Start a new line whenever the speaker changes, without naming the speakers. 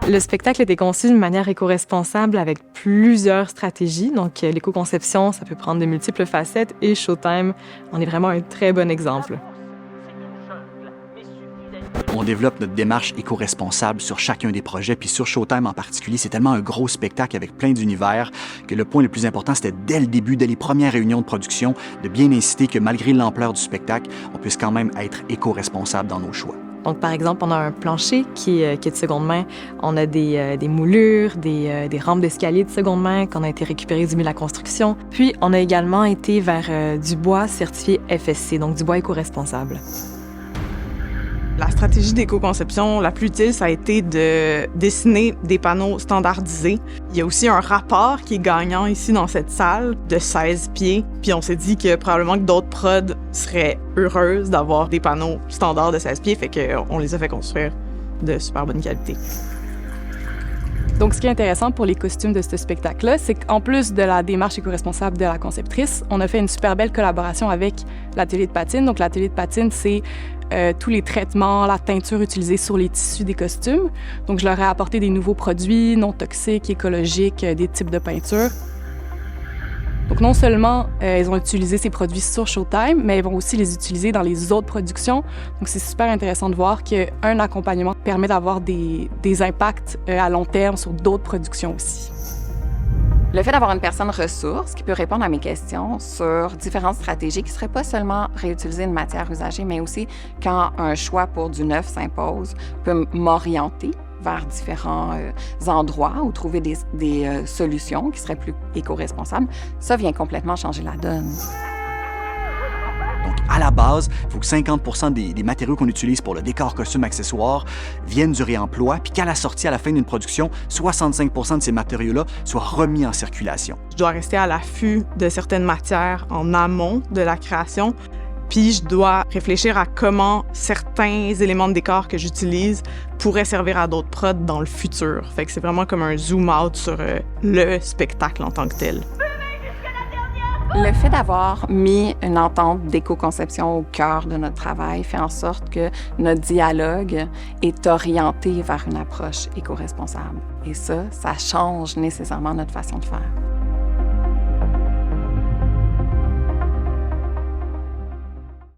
Le spectacle a été conçu d'une manière éco-responsable avec plusieurs stratégies. Donc, l'éco-conception, ça peut prendre de multiples facettes et Showtime en est vraiment un très bon exemple.
On développe notre démarche éco-responsable sur chacun des projets, puis sur Showtime en particulier, c'est tellement un gros spectacle avec plein d'univers que le point le plus important, c'était dès le début, dès les premières réunions de production, de bien inciter que malgré l'ampleur du spectacle, on puisse quand même être éco-responsable dans nos choix.
Donc, par exemple, on a un plancher qui est de seconde main. On a des moulures, des rampes d'escalier de seconde main qu'on a été récupérées du milieu de la construction. Puis, on a également été vers du bois certifié FSC, donc du bois éco-responsable.
La stratégie d'éco-conception la plus utile, ça a été de dessiner des panneaux standardisés. Il y a aussi un rapport qui est gagnant ici dans cette salle de 16 pieds. Puis on s'est dit que probablement que d'autres prods seraient heureuses d'avoir des panneaux standards de 16 pieds, fait qu'on les a fait construire de super bonne qualité.
Donc, ce qui est intéressant pour les costumes de ce spectacle-là, c'est qu'en plus de la démarche éco-responsable de la conceptrice, on a fait une super belle collaboration avec l'atelier de patine. Donc, l'atelier de patine, c'est tous les traitements, la teinture utilisée sur les tissus des costumes. Donc, je leur ai apporté des nouveaux produits non toxiques, écologiques, des types de peinture. Donc, non seulement ils ont utilisé ces produits sur Showtime, mais ils vont aussi les utiliser dans les autres productions. Donc, c'est super intéressant de voir qu'un accompagnement permet d'avoir des impacts à long terme sur d'autres productions aussi.
Le fait d'avoir une personne ressource qui peut répondre à mes questions sur différentes stratégies qui ne seraient pas seulement réutiliser une matière usagée, mais aussi quand un choix pour du neuf s'impose, peut m'orienter vers différents endroits ou trouver des solutions qui seraient plus éco-responsables, ça vient complètement changer la donne.
Donc, à la base, il faut que 50% des matériaux qu'on utilise pour le décor, costume, accessoires viennent du réemploi, puis qu'à la sortie, à la fin d'une production, 65% de ces matériaux-là soient remis en circulation.
Je dois rester à l'affût de certaines matières en amont de la création, puis je dois réfléchir à comment certains éléments de décor que j'utilise pourraient servir à d'autres prods dans le futur. Fait que c'est vraiment comme un zoom-out sur le spectacle en tant que tel.
Le fait d'avoir mis une entente d'éco-conception au cœur de notre travail fait en sorte que notre dialogue est orienté vers une approche éco-responsable. Et ça change nécessairement notre façon de faire.